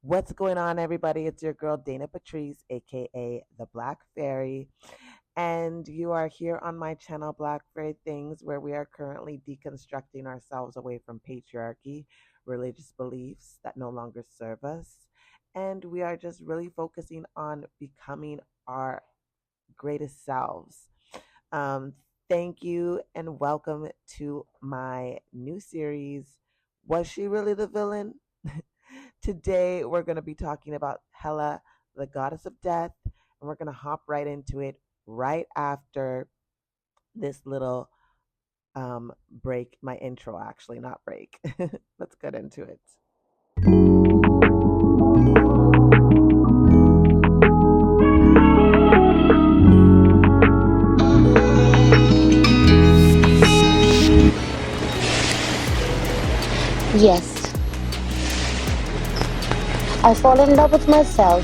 What's going on, everybody? It's your girl, Dana Patrice, aka the Black Fairy. And you are here on my channel, Black Fairy Things, where we are currently deconstructing ourselves away from patriarchy, religious beliefs that no longer serve us. And we are just really focusing on becoming our greatest selves. Um, Thank you and welcome to my new series. Was she really the villain? Today, we're going to be talking about Hela, the goddess of death, and we're going to hop right into it right after this little break. My intro, actually, not break. Let's get into it. Yes, I fall in love with myself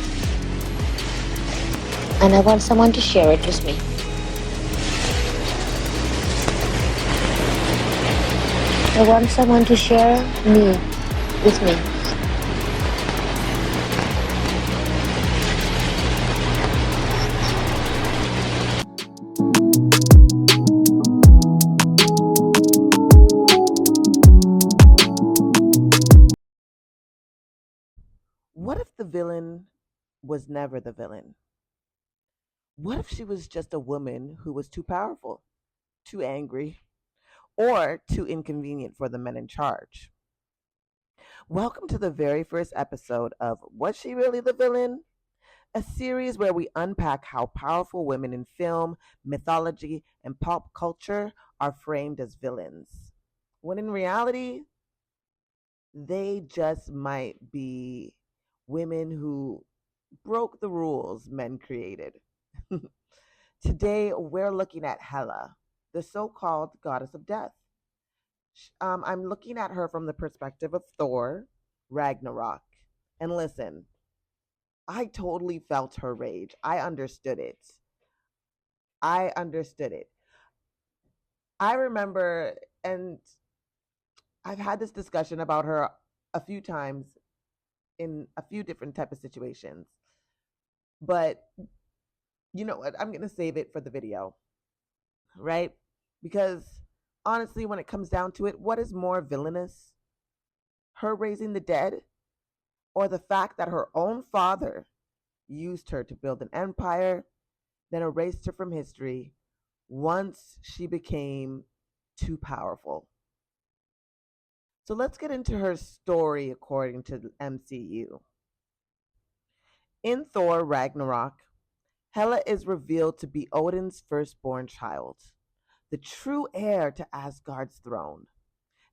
and I want someone to share it with me. I want someone to share me with me. What if the villain was never the villain? What if she was just a woman who was too powerful, too angry, or too inconvenient for the men in charge? Welcome to the very first episode of Was She Really the Villain? A series where we unpack how powerful women in film, mythology, and pop culture are framed as villains, when in reality, they just might be women who broke the rules men created. Today, we're looking at Hela, the so called goddess of death. I'm looking at her from the perspective of Thor, Ragnarok. And listen, I totally felt her rage. I understood it. I understood it. I remember, and I've had this discussion about her a few times in a few different type of situations. But you know what? I'm going to save it for the video, right? Because honestly, when it comes down to it, what is more villainous? Her raising the dead or the fact that her own father used her to build an empire, then erased her from history once she became too powerful. So let's get into her story according to the MCU. In Thor Ragnarok, Hela is revealed to be Odin's firstborn child, the true heir to Asgard's throne.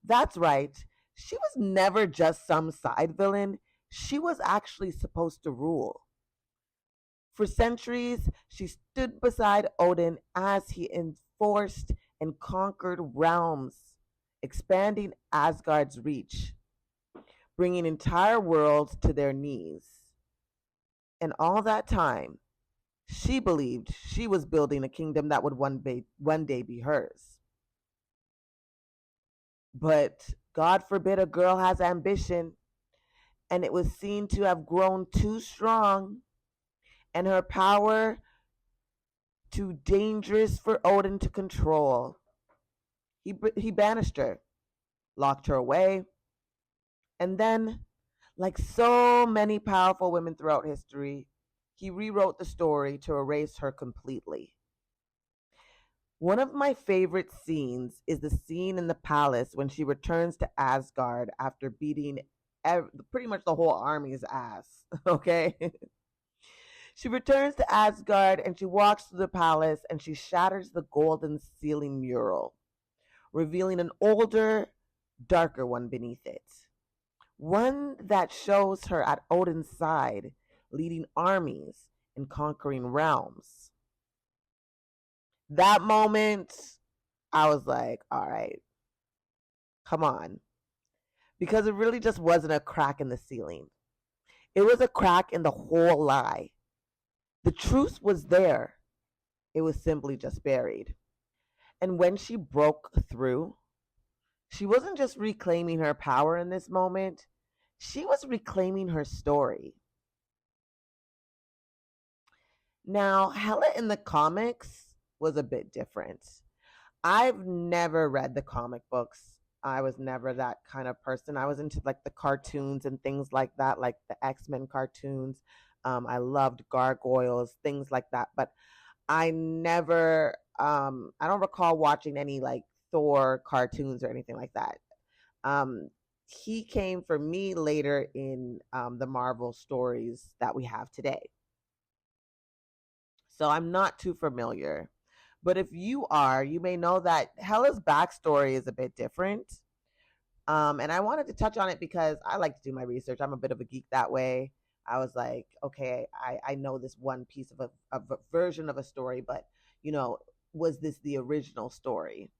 That's right, she was never just some side villain, she was actually supposed to rule. For centuries, she stood beside Odin as he enforced and conquered realms, expanding Asgard's reach, bringing entire worlds to their knees. And all that time, she believed she was building a kingdom that would one day be hers. But God forbid a girl has ambition, and it was seen to have grown too strong, and her power too dangerous for Odin to control. He banished her, locked her away, and then, like so many powerful women throughout history, he rewrote the story to erase her completely. One of my favorite scenes is the scene in the palace when she returns to Asgard after beating pretty much the whole army's ass. Okay? She returns to Asgard and she walks through the palace and she shatters the golden ceiling mural, revealing an older, darker one beneath it. One that shows her at Odin's side, leading armies and conquering realms. That moment, I was like, all right, come on. Because it really just wasn't a crack in the ceiling, it was a crack in the whole lie. The truth was there, it was simply just buried. And when she broke through, she wasn't just reclaiming her power in this moment, She was reclaiming her story. Now, Hela in the comics was a bit different. I've never read the comic books. I was never that kind of person. I was into like the cartoons and things like that, like the X-Men cartoons. I loved gargoyles, things like that. But I never, I don't recall watching any like Thor cartoons or anything like that. Um, he came for me later in the Marvel stories that we have today. So I'm not too familiar. But if you are, you may know that Hela's backstory is a bit different. And I wanted to touch on it because I like to do my research. I'm a bit of a geek that way. I was like, okay, I know this one piece of a version of a story, but, you know, was this the original story?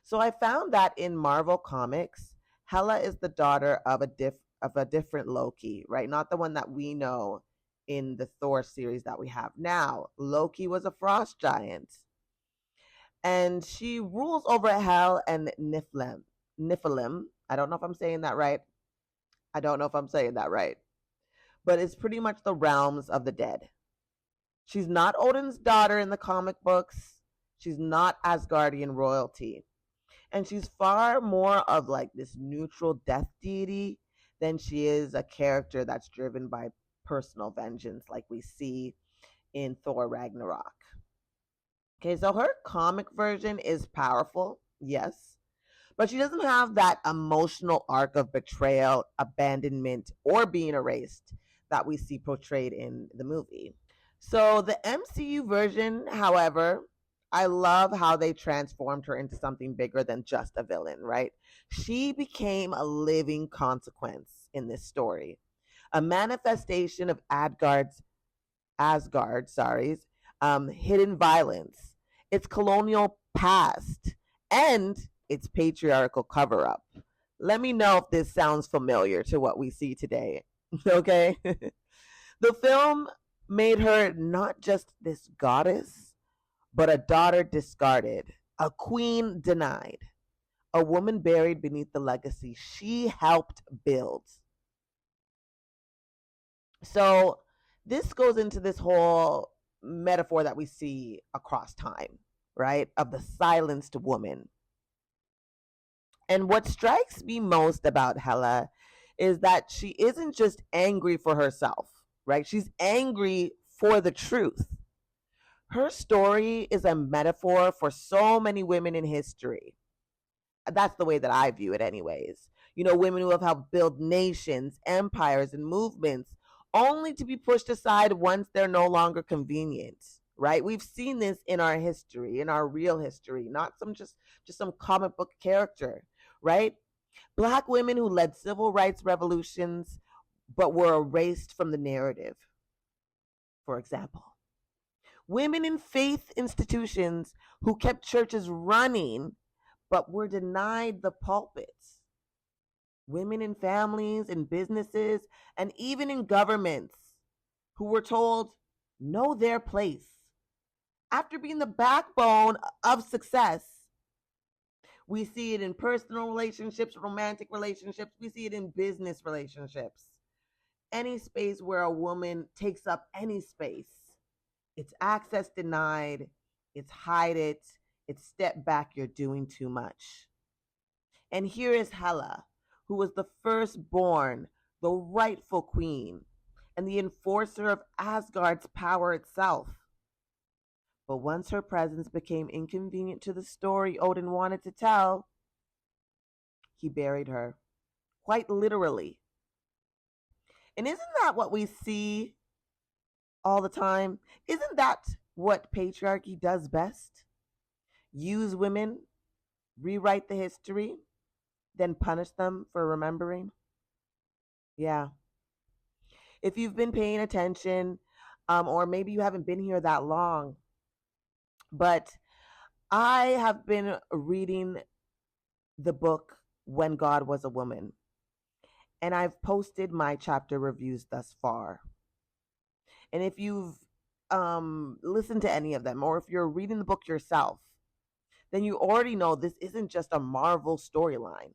So I found that in Marvel Comics, Hela is the daughter of a different Loki, right? Not the one that we know in the Thor series that we have now. Loki was a frost giant, and she rules over Hel and Niflheim. Niflheim. I don't know if I'm saying that right. I don't know if I'm saying that right, but it's pretty much the realms of the dead. She's not Odin's daughter in the comic books. She's not Asgardian royalty. And she's far more of like this neutral death deity than she is a character that's driven by personal vengeance like we see in Thor Ragnarok. Okay, so her comic version is powerful, yes, but she doesn't have that emotional arc of betrayal, abandonment, or being erased that we see portrayed in the movie. So the MCU version, however, I love how they transformed her into something bigger than just a villain, right? She became a living consequence in this story, a manifestation of hidden violence, its colonial past, and its patriarchal cover up. Let me know if this sounds familiar to what we see today. Okay? The film made her not just this goddess, but a daughter discarded, a queen denied, a woman buried beneath the legacy she helped build. So, this goes into this whole metaphor that we see across time, right? Of the silenced woman. And what strikes me most about Hela is that she isn't just angry for herself, right? She's angry for the truth. Her story is a metaphor for so many women in history. That's the way that I view it, anyways. You know, women who have helped build nations, empires, and movements only to be pushed aside once they're no longer convenient, right? We've seen this in our history, in our real history, not just some comic book character, right? Black women who led civil rights revolutions but were erased from the narrative, for example. Women in faith institutions who kept churches running but were denied the pulpits. Women in families, in businesses, and even in governments who were told, know their place. After being the backbone of success, we see it in personal relationships, romantic relationships, we see it in business relationships. Any space where a woman takes up any space, it's access denied, it's hide it, it's step back, you're doing too much. And here is Hela, who was the firstborn, the rightful queen, and the enforcer of Asgard's power itself. But once her presence became inconvenient to the story Odin wanted to tell, he buried her, quite literally. And isn't that what we see all the time? Isn't that what patriarchy does best? Use women, rewrite the history, then punish them for remembering? Yeah. If you've been paying attention, or maybe you haven't been here that long, but I have been reading the book When God Was a Woman, and I've posted my chapter reviews thus far. And if you've listened to any of them, or if you're reading the book yourself, then you already know this isn't just a Marvel storyline.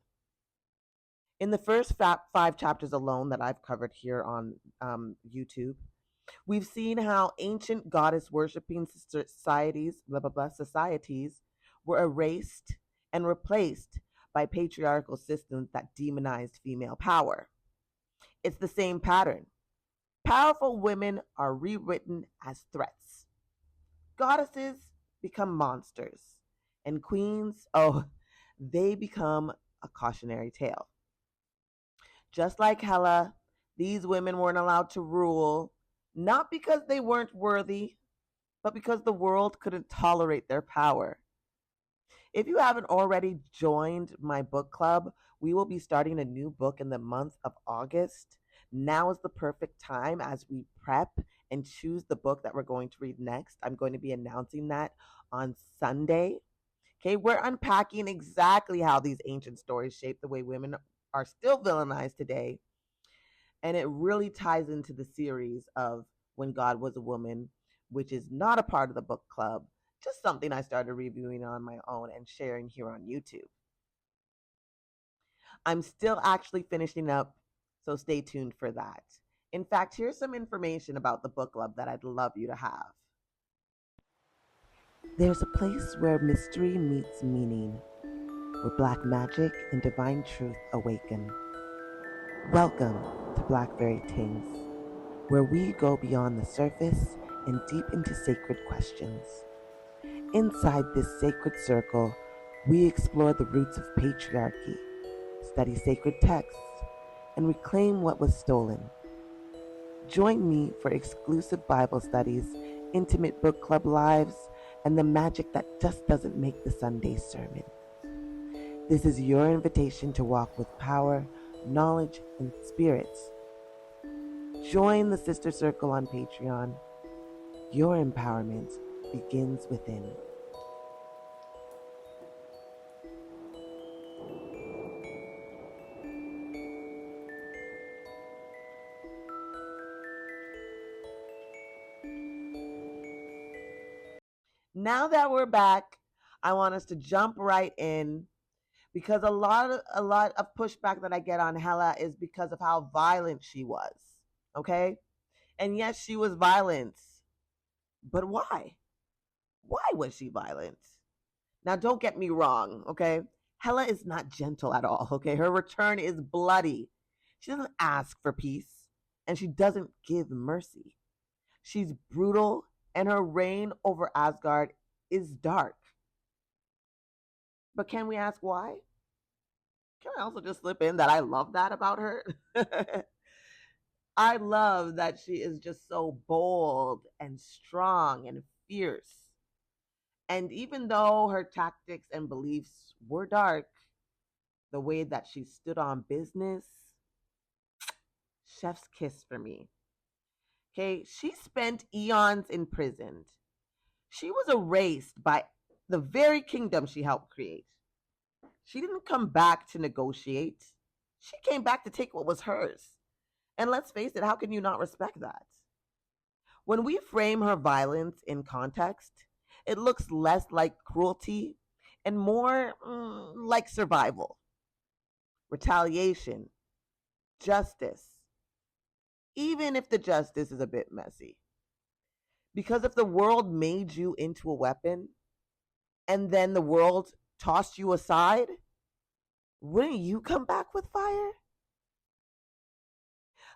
In the first 5 chapters alone that I've covered here on YouTube, we've seen how ancient goddess worshipping societies, blah, blah, blah, societies were erased and replaced by patriarchal systems that demonized female power. It's the same pattern. Powerful women are rewritten as threats. Goddesses become monsters. And queens, oh, they become a cautionary tale. Just like Hela, these women weren't allowed to rule, not because they weren't worthy, but because the world couldn't tolerate their power. If you haven't already joined my book club, we will be starting a new book in the month of August. Now is the perfect time as we prep and choose the book that we're going to read next. I'm going to be announcing that on Sunday. Okay, we're unpacking exactly how these ancient stories shape the way women are still villainized today. And it really ties into the series of When God Was a Woman, which is not a part of the book club, just something I started reviewing on my own and sharing here on YouTube. I'm still actually finishing up, so stay tuned for that. In fact, here's some information about the book club that I'd love you to have. There's a place where mystery meets meaning, where black magic and divine truth awaken. Welcome to Blackberry Tingz, where we go beyond the surface and deep into sacred questions. Inside this sacred circle, we explore the roots of patriarchy, study sacred texts, and reclaim what was stolen. Join me for exclusive Bible studies, intimate book club lives, and the magic that just doesn't make the Sunday sermon. This is your invitation to walk with power, knowledge, and spirits. Join the Sister Circle on Patreon. Your empowerment begins within. Now that we're back, I want us to jump right in because a lot of pushback that I get on Hela is because of how violent she was. Okay? And yes, she was violent. But why? Why was she violent? Now, don't get me wrong, okay? Hela is not gentle at all, okay? Her return is bloody. She doesn't ask for peace, and she doesn't give mercy. She's brutal, and her reign over Asgard is dark. But can we ask why? Can I also just slip in that I love that about her? I love that she is just so bold and strong and fierce. And even though her tactics and beliefs were dark, the way that she stood on business, chef's kiss for me. Okay, she spent eons imprisoned. She was erased by the very kingdom she helped create. She didn't come back to negotiate. She came back to take what was hers. And let's face it, how can you not respect that? When we frame her violence in context, it looks less like cruelty and more like survival, retaliation, justice, even if the justice is a bit messy. Because if the world made you into a weapon and then the world tossed you aside, wouldn't you come back with fire?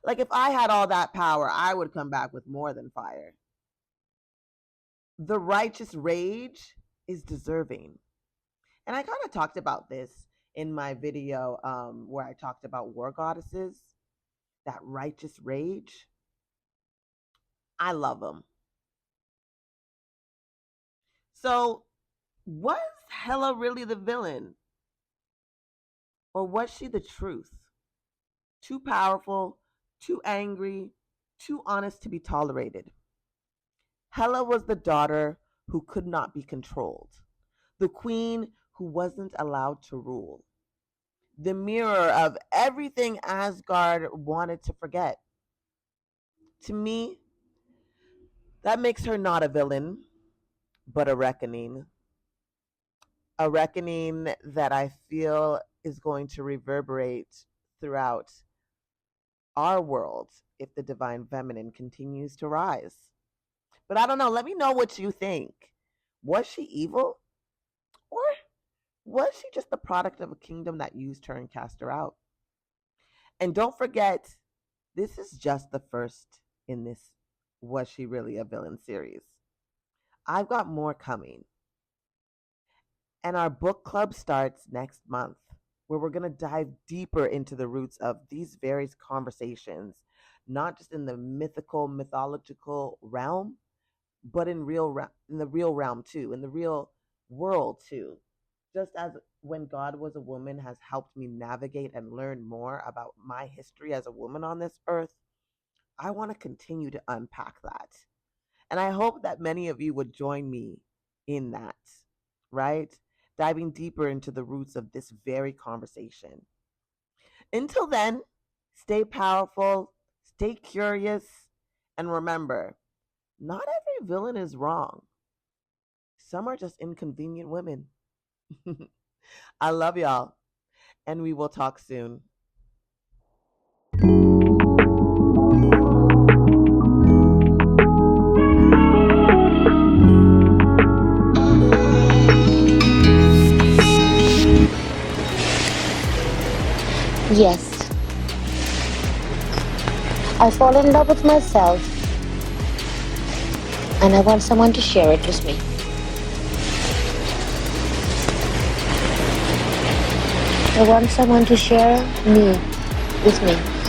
Like if I had all that power, I would come back with more than fire. The righteous rage is deserving. And I kind of talked about this in my video where I talked about war goddesses, that righteous rage. I love them. So was Hela really the villain? Or was she the truth? Too powerful, too angry, too honest to be tolerated. Hela was the daughter who could not be controlled, the queen who wasn't allowed to rule, the mirror of everything Asgard wanted to forget. To me, that makes her not a villain, but a reckoning. A reckoning that I feel is going to reverberate throughout our world if the divine feminine continues to rise. But I don't know. Let me know what you think. Was she evil? Or was she just the product of a kingdom that used her and cast her out? And don't forget, this is just the first in this Was She Really a Villain series. I've got more coming. And our book club starts next month, where we're going to dive deeper into the roots of these various conversations, not just in the mythical, mythological realm, but in the real realm too, in the real world too. Just as When God Was a Woman has helped me navigate and learn more about my history as a woman on this earth, I want to continue to unpack that. And I hope that many of you would join me in that, right? Diving deeper into the roots of this very conversation. Until then, stay powerful, stay curious, and remember, not every villain is wrong. Some are just inconvenient women. I love y'all, and we will talk soon. Yes. I fall in love with myself, and I want someone to share it with me. I want someone to share me with me.